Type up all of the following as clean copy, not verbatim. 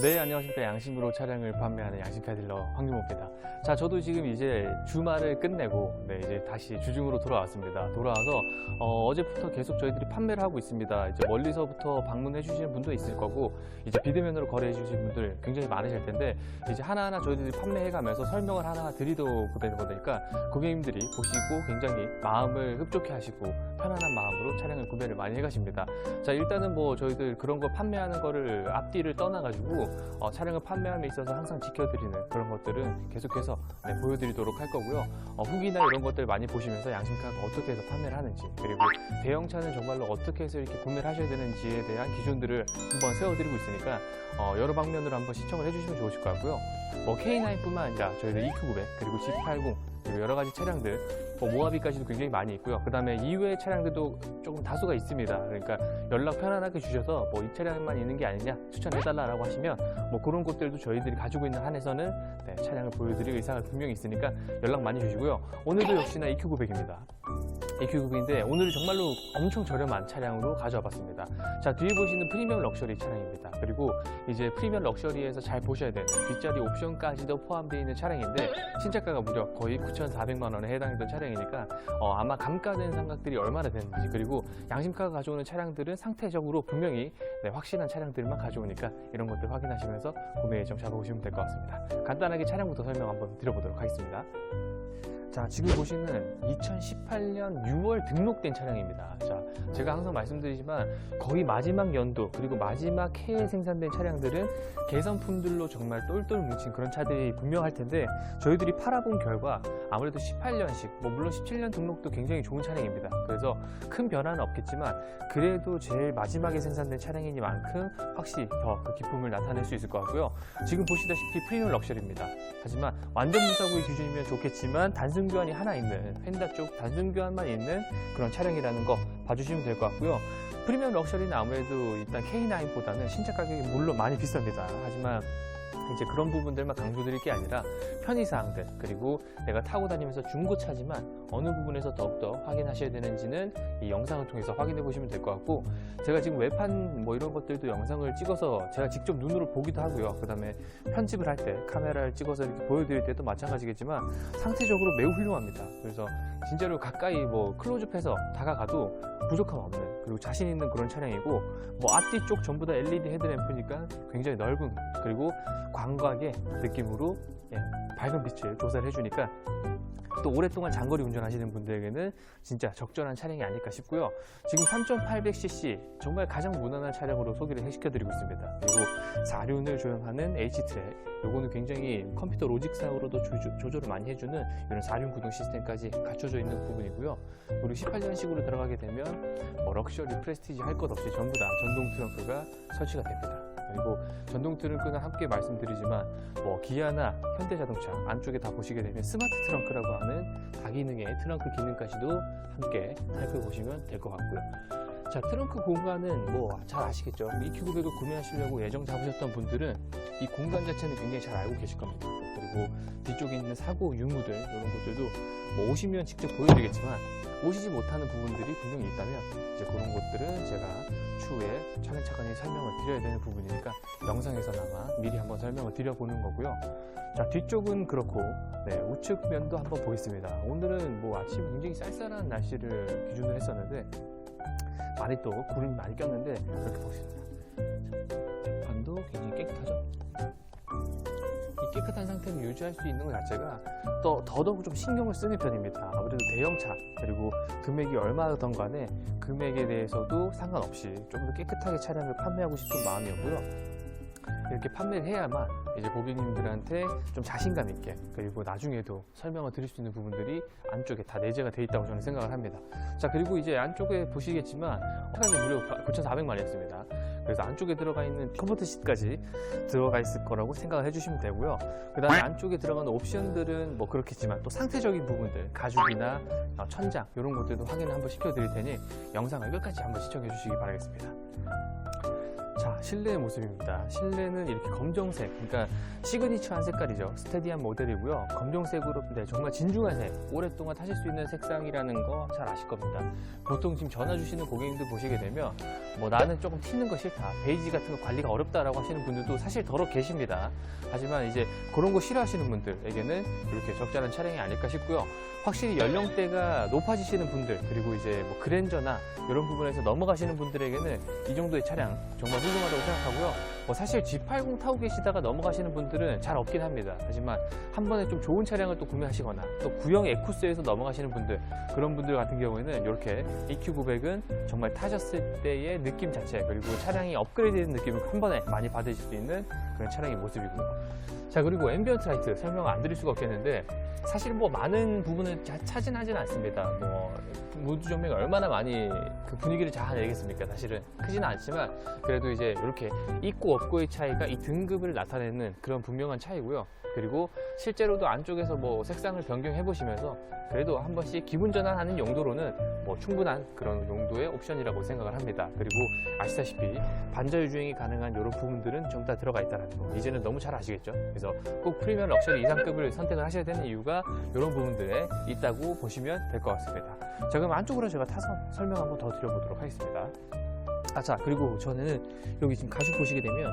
네, 안녕하십니까. 양심으로 차량을 판매하는 양심카 딜러 황규모입니다. 자, 저도 지금 이제 주말을 끝내고 이제 다시 주중으로 돌아왔습니다. 돌아와서 어제부터 계속 저희들이 판매를 하고 있습니다. 이제 멀리서부터 방문해 주시는 분도 있을 거고, 이제 비대면으로 거래해 주시는 분들 굉장히 많으실 텐데, 이제 하나하나 저희들이 판매해 가면서 설명을 하나 드리도 보니까 고객님들이 보시고 굉장히 마음을 흡족해 하시고 편안한 마음으로 차량을 구매를 많이 해 가십니다. 자, 일단은 뭐 저희들 그런 거 판매하는 거를 앞뒤를 떠나 가지고 차량을 판매함에 있어서 항상 지켜드리는 그런 것들은 계속해서 보여드리도록 할 거고요. 후기나 이런 것들 많이 보시면서 양심카가 어떻게 해서 판매를 하는지, 그리고 대형차는 정말로 어떻게 해서 이렇게 구매를 하셔야 되는지에 대한 기준들을 한번 세워드리고 있으니까 여러 방면으로 한번 시청을 해주시면 좋으실 것 같고요. K9뿐만 아니라 저희들 EQ900 그리고 G80 그리고 여러 가지 차량들, 모하비까지도 굉장히 많이 있고요. 그 다음에 이외의 차량들도 조금 다수가 있습니다. 그러니까 연락 편안하게 주셔서 이 차량만 있는 게 아니냐 추천해달라고 하시면 그런 것들도 저희들이 가지고 있는 한에서는 차량을 보여드릴 의사가 분명히 있으니까 연락 많이 주시고요. 오늘도 역시나 EQ900입니다. EQ900인데 오늘은 정말로 엄청 저렴한 차량으로 가져와 봤습니다. 자, 뒤에 보시는 프리미엄 럭셔리 차량입니다. 그리고 이제 프리미엄 럭셔리에서 잘 보셔야 되는 뒷자리 옵션까지도 포함되어 있는 차량인데 신차가가 무려 거의 9,400만 원에 해당했던 차량이니까 아마 감가된 상각들이 얼마나 되는지, 그리고 양심카가 가져오는 차량들은 상태적으로 분명히 확실한 차량들만 가져오니까 이런 것들 확인하시면서 구매 일정 잡아보시면 될 것 같습니다. 간단하게 차량부터 설명 한번 드려보도록 하겠습니다. 자, 지금 보시는 2018년 6월 등록된 차량입니다. 자, 제가 항상 말씀드리지만 거의 마지막 연도 그리고 마지막 해에 생산된 차량들은 개선품들로 정말 똘똘 뭉친 그런 차들이 분명할 텐데, 저희들이 팔아본 결과 아무래도 18년식, 물론 17년 등록도 굉장히 좋은 차량입니다. 그래서 큰 변화는 없겠지만 그래도 제일 마지막에 생산된 차량이니만큼 확실히 더 그 기쁨을 나타낼 수 있을 것 같고요. 지금 보시다시피 프리미엄 럭셔리입니다. 하지만 완전 무사고의 기준이면 좋겠지만 단순 교환이 하나 있는, 펜다 쪽 단순 교환만 있는 그런 차량이라는 거 봐주시면 될 것 같고요. 프리미엄 럭셔리는 아무래도 일단 K9보다는 신차 가격이 물론 많이 비쌉니다. 하지만 이제 그런 부분들만 강조드릴 게 아니라 편의사항들, 그리고 내가 타고 다니면서 중고차지만 어느 부분에서 더욱더 확인하셔야 되는지는 이 영상을 통해서 확인해 보시면 될 것 같고, 제가 지금 외판 이런 것들도 영상을 찍어서 제가 직접 눈으로 보기도 하고요. 그 다음에 편집을 할 때 카메라를 찍어서 이렇게 보여드릴 때도 마찬가지겠지만 상태적으로 매우 훌륭합니다. 그래서 진짜로 가까이 클로즈업해서 다가가도 부족함 없는, 그리고 자신 있는 그런 차량이고, 앞뒤 쪽 전부 다 LED 헤드램프니까 굉장히 넓은, 그리고 광각의 느낌으로 밝은 빛을 조사를 해주니까 또 오랫동안 장거리 운전하시는 분들에게는 진짜 적절한 차량이 아닐까 싶고요. 지금 3.800cc 정말 가장 무난한 차량으로 소개를 시켜드리고 있습니다. 그리고 사륜을 조향하는 H트랙, 요거는 굉장히 컴퓨터 로직상으로도 조절을 많이 해주는 이런 사륜 구동 시스템까지 갖춰져 있는 부분이고요. 그리고 18년식으로 들어가게 되면 럭셔리, 프레스티지 할 것 없이 전부 다 전동 트렁크가 설치가 됩니다. 그리고 전동 트렁크는 함께 말씀드리지만 기아나 현대자동차 안쪽에 다 보시게 되면 스마트 트렁크라고 하는 다기능의 트렁크 기능까지도 함께 살펴보시면 될 것 같고요. 자, 트렁크 공간은 잘 아시겠죠? EQ900을 구매하시려고 예정 잡으셨던 분들은 이 공간 자체는 굉장히 잘 알고 계실 겁니다. 그리고 뒤쪽에 있는 사고 유무들, 이런 것들도 오시면 직접 보여드리겠지만 오시지 못하는 부분들이 분명히 있다면 이제 그런 것들은 제가 추후에 차근차근히 설명을 드려야 되는 부분이니까 영상에서나마 미리 한번 설명을 드려보는 거고요. 자, 뒤쪽은 그렇고 우측면도 한번 보겠습니다. 오늘은 아침 굉장히 쌀쌀한 날씨를 기준으로 했었는데 많이 또 구름이 많이 꼈는데 이렇게 보겠습니다. 판도 굉장히 깨끗하죠? 이 깨끗한 상태를 유지할 수 있는 것 자체가 더더욱 좀 신경을 쓰는 편입니다. 아무래도 대형차, 그리고 금액이 얼마든 간에 금액에 대해서도 상관없이 좀 더 깨끗하게 차량을 판매하고 싶은 마음이었고요. 이렇게 판매를 해야만 이제 고객님들한테 좀 자신감 있게, 그리고 나중에도 설명을 드릴 수 있는 부분들이 안쪽에 다 내재가 되어 있다고 저는 생각을 합니다. 자, 그리고 이제 안쪽에 보시겠지만 가격이 무려 9,400만원이었습니다. 그래서 안쪽에 들어가 있는 컴포트 시트까지 들어가 있을 거라고 생각을 해주시면 되고요. 그 다음에 안쪽에 들어가는 옵션들은 그렇겠지만 또 상태적인 부분들, 가죽이나 천장 이런 것들도 확인을 한번 시켜드릴 테니 영상을 끝까지 한번 시청해 주시기 바라겠습니다. 자, 실내의 모습입니다. 실내는 이렇게 검정색, 그러니까 시그니처한 색깔이죠. 스테디한 모델이고요. 검정색으로, 네, 정말 진중한 색, 오랫동안 타실 수 있는 색상이라는 거 잘 아실 겁니다. 보통 지금 전화 주시는 고객님들 보시게 되면 뭐 나는 조금 튀는 거 싫다, 베이지 같은 거 관리가 어렵다라고 하시는 분들도 사실 더러 계십니다. 하지만 이제 그런 거 싫어하시는 분들에게는 이렇게 적절한 차량이 아닐까 싶고요. 확실히 연령대가 높아지시는 분들, 그리고 이제 뭐 그랜저나 이런 부분에서 넘어가시는 분들에게는 이 정도의 차량 정말 훌륭하다고 생각하고요. 뭐 사실 G80 타고 계시다가 넘어가시는 분들은 잘 없긴 합니다. 하지만 한 번에 좀 좋은 차량을 또 구매하시거나 또 구형 에쿠스에서 넘어가시는 분들, 그런 분들 같은 경우에는 이렇게 EQ900은 정말 타셨을 때의 느낌 자체, 그리고 차량이 업그레이드된 느낌을 한 번에 많이 받으실 수 있는 그런 차량의 모습이고요. 자, 그리고 앰비언트 라이트 설명 안 드릴 수가 없겠는데, 사실 뭐 많은 부분을 차지하지는 않습니다. 뭐 무드 조명이 얼마나 많이 그 분위기를 잡아내겠습니까? 사실은 크지는 않지만 그래도 이제 이렇게 있고 없고의 차이가 이 등급을 나타내는 그런 분명한 차이고요. 그리고 실제로도 안쪽에서 뭐 색상을 변경해 보시면서 그래도 한 번씩 기분 전환하는 용도로는 뭐 충분한 그런 용도의 옵션이라고 생각을 합니다. 그리고 아시다시피 반자율 주행이 가능한 이런 부분들은 전부 다 들어가 있다는 거 이제는 너무 잘 아시겠죠? 그래서 꼭 프리미엄 럭셔리 이상급을 선택을 하셔야 되는 이유가 이런 부분들에 있다고 보시면 될 것 같습니다. 자, 그럼 안쪽으로 제가 타서 설명 한번 더 드려보도록 하겠습니다. 자, 그리고 저는 여기 지금 가죽 보시게 되면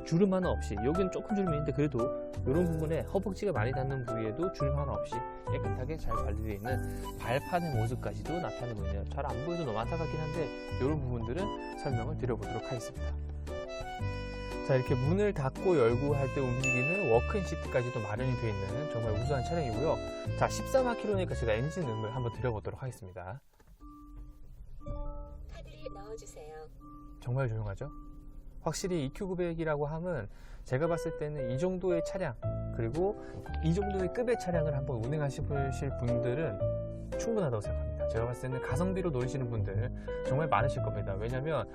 주름 하나 없이, 여기는 조금 주름이 있는데 그래도 이런 부분에 허벅지가 많이 닿는 부위에도 주름 하나 없이 깨끗하게 잘 관리되어 있는 발판의 모습까지도 나타내고 있네요. 잘 안 보여도 너무 안타깝긴 한데 이런 부분들은 설명을 드려보도록 하겠습니다. 자, 이렇게 문을 닫고 열고 할 때 움직이는 워크인 시트까지도 마련이 되어 있는 정말 우수한 차량이고요. 자, 14km니까 제가 엔진음을 한번 드려보도록 하겠습니다. 카드에 넣어주세요. 정말 조용하죠? 확실히 EQ900이라고 하면 제가 봤을 때는 이 정도의 차량, 그리고 이 정도의 급의 차량을 한번 운행하실 분들은 충분하다고 생각합니다. 제가 봤을 때는 가성비로 노리시는 분들 정말 많으실 겁니다. 왜냐면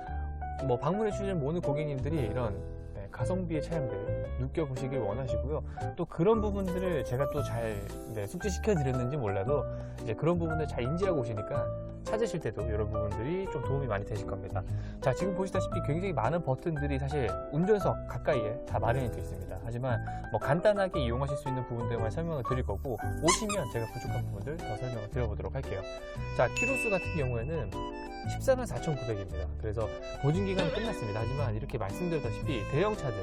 뭐 방문해 주시는 모든 고객님들이 이런 가성비의 차량들 느껴보시길 원하시고요. 또 그런 부분들을 제가 또 잘 숙지시켜 드렸는지 몰라도 이제 그런 부분을 잘 인지하고 오시니까 찾으실 때도 이런 부분들이 좀 도움이 많이 되실 겁니다. 자, 지금 보시다시피 굉장히 많은 버튼들이 사실 운전석 가까이에 다 마련이 되어 있습니다. 하지만 뭐 간단하게 이용하실 수 있는 부분들만 설명을 드릴 거고, 오시면 제가 부족한 부분들 더 설명을 드려보도록 할게요. 자, 키로수 같은 경우에는 144,900입니다. 그래서 보증기간은 끝났습니다. 하지만 이렇게 말씀드렸다시피 대형 차들,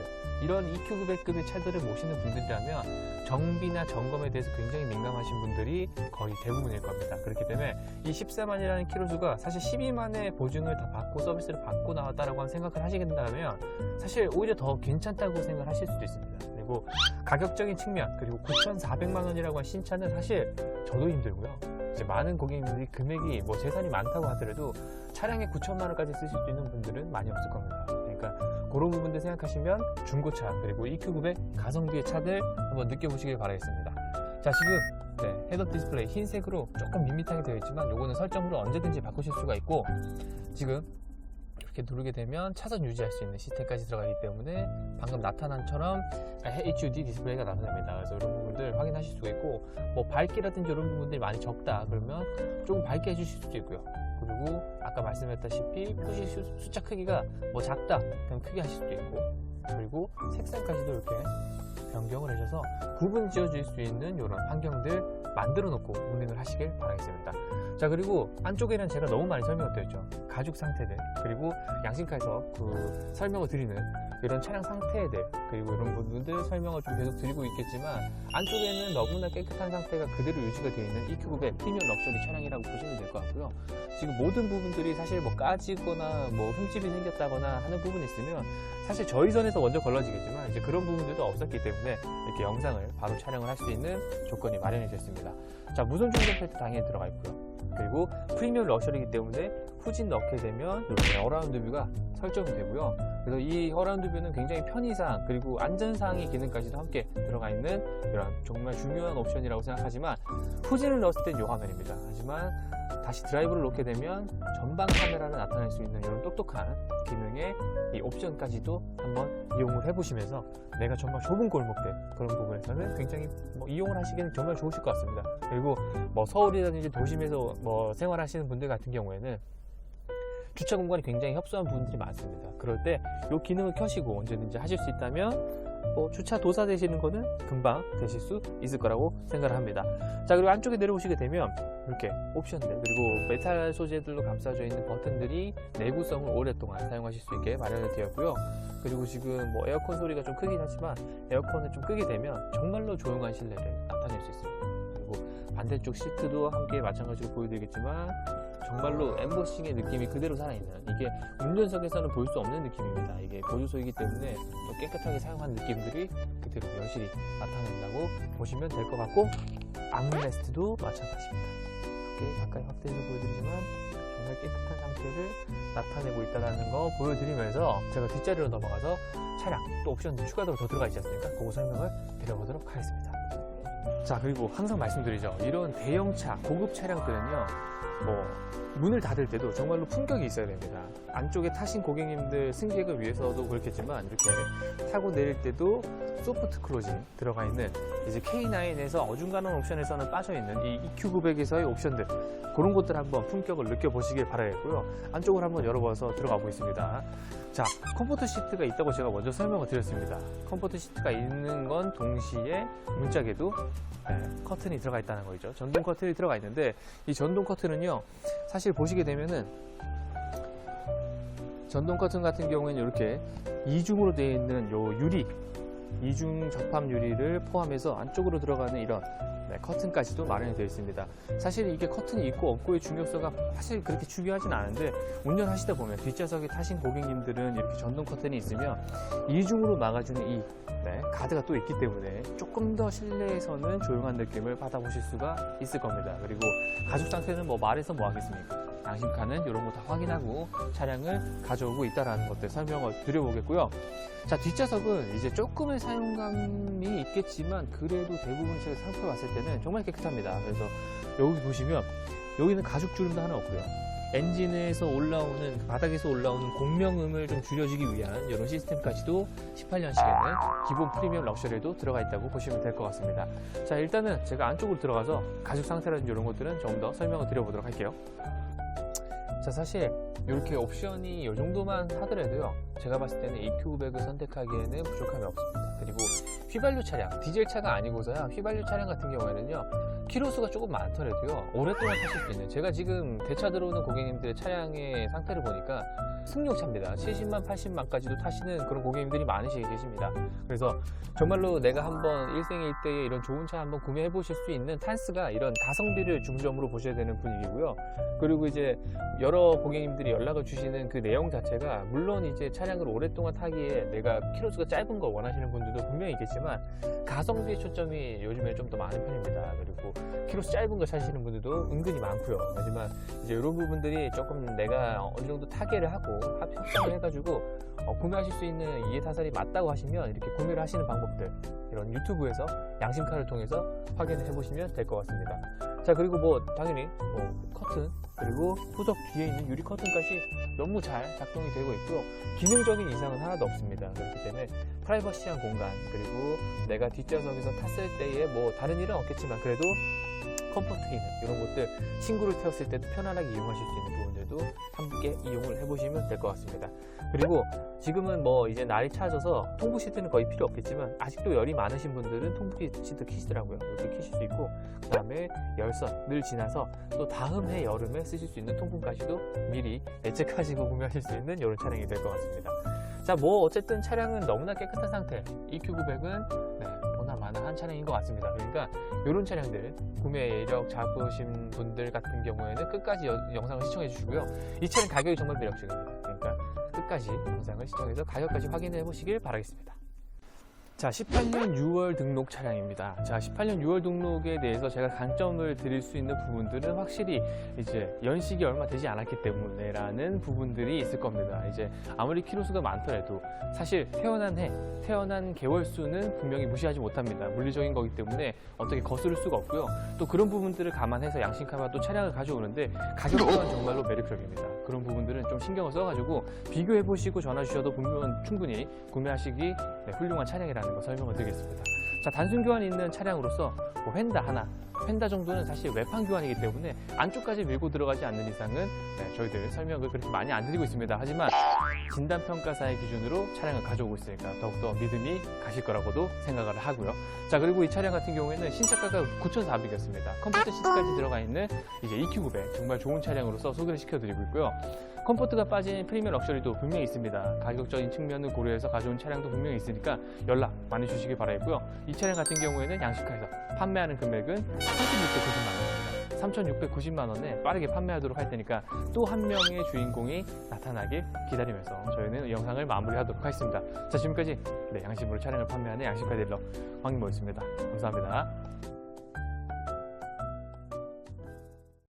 이런 EQ900급의 차들을 모시는 분들이라면 정비나 점검에 대해서 굉장히 민감하신 분들이 거의 대부분일 겁니다. 그렇기 때문에 이 14만이라는 키로수가 사실 12만의 보증을 다 받고 서비스를 받고 나왔다라고 생각을 하시겠다면 사실 오히려 더 괜찮다고 생각을 하실 수도 있습니다. 그리고 가격적인 측면, 그리고 9,400만 원이라고 한 신차는 사실 저도 힘들고요. 이제 많은 고객님들이 금액이 뭐 재산이 많다고 하더라도 차량에 9천만 원까지 쓰실 수 있는 분들은 많이 없을 겁니다. 그러니까 그런 부분들 생각하시면 중고차, 그리고 EQ900 가성비의 차들 한번 느껴보시길 바라겠습니다. 자, 지금 헤드업 디스플레이 흰색으로 조금 밋밋하게 되어 있지만 요거는 설정으로 언제든지 바꾸실 수가 있고, 지금 이렇게 누르게 되면 차선 유지할 수 있는 시스템까지 들어가기 때문에 방금 나타난처럼 HUD 디스플레이가 나타납니다. 그래서 이런 부분들 확인하실 수가 있고, 뭐 밝기라든지 이런 부분들이 많이 적다 그러면 조금 밝게 해주실 수도 있고요. 그리고 아까 말씀했다시피 푸시 숫자 크기가 뭐 작다 그럼 크게 하실 수도 있고, 그리고 색상까지도 이렇게 변경을 하셔서 구분 지어줄 수 있는 이런 환경들 만들어 놓고 운행을 하시길 바라겠습니다. 자, 그리고 안쪽에는 제가 너무 많이 설명을 드렸죠. 가죽 상태들, 그리고 양신카에서 그 설명을 드리는 이런 차량 상태들, 그리고 이런 부분들 설명을 좀 계속 드리고 있겠지만 안쪽에는 너무나 깨끗한 상태가 그대로 유지가 되어 있는 EQ900 프리미엄 럭셔리 차량이라고 보시면 될 것 같고요. 지금 모든 부분들이 사실 뭐 까지거나 뭐 흠집이 생겼다거나 하는 부분이 있으면 사실 저희 선에서 먼저 걸러지겠지만 이제 그런 부분들도 없었기 때문에 이렇게 영상을 바로 촬영을 할 수 있는 조건이 마련이 됐습니다. 자, 무선 충전 패드 당연히 들어가 있고요. 그리고 프리미엄 럭셔리이기 때문에 후진 넣게 되면 이렇게 어라운드 뷰가 설정이 되고요. 그래서 이 어라운드 뷰는 굉장히 편의상 그리고 안전상의 기능까지도 함께 들어가 있는 이런 정말 중요한 옵션이라고 생각하지만, 후진을 넣었을 땐 이 화면입니다. 하지만 다시 드라이브를 놓게 되면 전방 카메라를 나타낼 수 있는 이런 똑똑한 기능의 이 옵션까지도 한번 이용을 해보시면서 내가 정말 좁은 골목들 그런 부분에서는 굉장히 이용을 하시기에는 정말 좋으실 것 같습니다. 그리고 뭐 서울이라든지 도심에서 뭐 생활하시는 분들 같은 경우에는 주차 공간이 굉장히 협소한 부분들이 많습니다. 그럴 때 이 기능을 켜시고 언제든지 하실 수 있다면 주차 도사 되시는 거는 금방 되실 수 있을 거라고 생각을 합니다. 자, 그리고 안쪽에 내려오시게 되면 이렇게 옵션들 그리고 메탈 소재들로 감싸져 있는 버튼들이 내구성을 오랫동안 사용하실 수 있게 마련이 되었고요. 그리고 지금 에어컨 소리가 좀 크긴 하지만 에어컨을 좀 끄게 되면 정말로 조용한 실내를 나타낼 수 있습니다. 그리고 반대쪽 시트도 함께 마찬가지로 보여드리겠지만 정말로 엠보싱의 느낌이 그대로 살아있는, 이게 운전석에서는 볼 수 없는 느낌입니다. 이게 보조석이기 때문에 좀 깨끗하게 사용한 느낌들이 그대로 여실히 나타낸다고 보시면 될 것 같고, 암레스트도 마찬가지입니다. 이렇게 가까이 확대해서 보여드리지만 정말 깨끗한 상태를 나타내고 있다는 거 보여드리면서 제가 뒷자리로 넘어가서 차량 또 옵션들 추가적으로 더 들어가 있지 않습니까? 그거 설명을 드려보도록 하겠습니다. 자, 그리고 항상 말씀드리죠. 이런 대형차, 고급 차량들은요, 문을 닫을 때도 정말로 품격이 있어야 됩니다. 안쪽에 타신 고객님들 승객을 위해서도 그렇겠지만 이렇게 타고 내릴 때도 소프트 클로징 들어가 있는, 이제 K9에서 어중간한 옵션에서는 빠져있는 이 EQ900에서의 옵션들, 그런 것들 한번 품격을 느껴보시길 바라겠고요. 안쪽을 한번 열어봐서 들어가 보겠습니다. 자, 컴포트 시트가 있다고 제가 먼저 설명을 드렸습니다. 컴포트 시트가 있는 건 동시에 문짝에도 커튼이 들어가 있다는 거죠. 전동 커튼이 들어가 있는데, 이 전동 커튼은요, 사실 보시게 되면은 전동 커튼 같은 경우에는 이렇게 이중으로 되어 있는 요 유리, 이중 접합 유리를 포함해서 안쪽으로 들어가는 이런 커튼까지도 마련이 되어 있습니다. 사실 이게 커튼이 있고 없고의 중요성가 사실 그렇게 중요하진 않은데, 운전하시다 보면 뒷좌석에 타신 고객님들은 이렇게 전동 커튼이 있으면 이중으로 막아주는 이 가드가 또 있기 때문에 조금 더 실내에서는 조용한 느낌을 받아보실 수가 있을 겁니다. 그리고 가죽 상태는 말해서 뭐 하겠습니까? 양심카는 이런 거 다 확인하고 차량을 가져오고 있다는 것들 설명을 드려보겠고요. 자, 뒷좌석은 이제 조금의 사용감이 있겠지만 그래도 대부분 제가 살펴봤을 때는 정말 깨끗합니다. 그래서 여기 보시면 여기는 가죽 주름도 하나 없고요. 엔진에서 올라오는, 바닥에서 올라오는 공명음을 좀 줄여주기 위한 이런 시스템까지도 18년식에는 기본 프리미엄 럭셔리에도 들어가 있다고 보시면 될 것 같습니다. 자, 일단은 제가 안쪽으로 들어가서 가죽 상태라든지 이런 것들은 좀 더 설명을 드려보도록 할게요. 자, 사실 이렇게 옵션이 이 정도만 하더라도요, 제가 봤을 때는 EQ900을 선택하기에는 부족함이 없습니다. 그리고 휘발유 차량, 디젤 차가 아니고서야 휘발유 차량 같은 경우에는요, 키로수가 조금 많더라도요, 오랫동안 타실 수 있는, 제가 지금 대차 들어오는 고객님들의 차량의 상태를 보니까 승용차입니다. 70만, 80만까지도 타시는 그런 고객님들이 많으시게 계십니다. 그래서 정말로 내가 한번 일생일대에 이런 좋은 차 한번 구매해 보실 수 있는 탄스가 이런 가성비를 중점으로 보셔야 되는 분위기고요. 그리고 이제 여러 고객님들이 연락을 주시는 그 내용 자체가, 물론 이제 차량을 오랫동안 타기에 내가 키로수가 짧은 걸 원하시는 분들도 분명히 있겠지만 가성비의 초점이 요즘에 좀 더 많은 편입니다. 그리고 키로수 짧은 걸 찾으시는 분들도 은근히 많고요. 하지만 이제 이런 부분들이 조금 내가 어느 정도 타개를 하고 협상을 해가지고 구매하실 수 있는 이해타산이 맞다고 하시면 이렇게 구매를 하시는 방법들, 이런 유튜브에서 양심카를 통해서 확인을 해보시면 될 것 같습니다. 자, 그리고 당연히 커튼, 그리고 후석 뒤에 있는 유리 커튼까지 너무 잘 작동이 되고 있고요. 기능적인 이상은 하나도 없습니다. 그렇기 때문에 프라이버시한 공간, 그리고 내가 뒷좌석에서 탔을 때에 다른 일은 없겠지만 그래도 컴포트 기능, 이런 것들 친구를 태웠을 때도 편안하게 이용하실 수 있는 부분들도 함께 이용을 해보시면 될 것 같습니다. 그리고 지금은 이제 날이 차져서 통풍 시트는 거의 필요 없겠지만 아직도 열이 많으신 분들은 통풍 시트 키시더라고요. 이렇게 키실 수 있고, 그 다음에 열선을 지나서 또 다음 해 여름에 쓰실 수 있는 통풍까지도 미리 예측하시고 구매하실 수 있는 이런 차량이 될 것 같습니다. 자, 어쨌든 차량은 너무나 깨끗한 상태, EQ900은 보나마나한 차량인 것 같습니다. 그러니까 이런 차량들 구매 이력 잡으신 분들 같은 경우에는 끝까지 영상을 시청해 주시고요. 이 차량 가격이 정말 매력적입니다. 그러니까 끝까지 영상을 시청해서 가격까지 확인해 보시길 바라겠습니다. 자, 18년 6월 등록 차량입니다. 자, 18년 6월 등록에 대해서 제가 강점을 드릴 수 있는 부분들은 확실히 이제 연식이 얼마 되지 않았기 때문에 라는 부분들이 있을 겁니다. 이제 아무리 키로수가 많더라도 사실 태어난 개월 수는 분명히 무시하지 못합니다. 물리적인 거기 때문에 어떻게 거스를 수가 없고요. 또 그런 부분들을 감안해서 양심카가 또 차량을 가져오는데 가격 또한 정말로 매력적입니다. 그런 부분들은 좀 신경을 써가지고 비교해 보시고 전화 주셔도 분명 충분히 구매하시기 훌륭한 차량이라는 거 설명을 드리겠습니다. 자, 단순 교환이 있는 차량으로서 휀다 하나, 펜다 정도는 사실 외판 교환이기 때문에 안쪽까지 밀고 들어가지 않는 이상은 저희들 설명을 그렇게 많이 안 드리고 있습니다. 하지만 진단평가사의 기준으로 차량을 가져오고 있으니까 더욱더 믿음이 가실 거라고도 생각을 하고요. 자, 그리고 이 차량 같은 경우에는 신차가가 9,400이었습니다. 컴포트 시트까지 들어가 있는 이제 EQ900 정말 좋은 차량으로서 소개를 시켜드리고 있고요. 컴포트가 빠진 프리미엄 럭셔리도 분명히 있습니다. 가격적인 측면을 고려해서 가져온 차량도 분명히 있으니까 연락 많이 주시기 바라겠고요. 이 차량 같은 경우에는 양식화해서 판매하는 금액은 3,690만 원입니다. 3,690만 원에 빠르게 판매하도록 할 테니까 또 한 명의 주인공이 나타나길 기다리면서 저희는 이 영상을 마무리하도록 하겠습니다. 자, 지금까지 양심으로 차량을 판매하는 양식화 딜러 황인모였습니다. 감사합니다.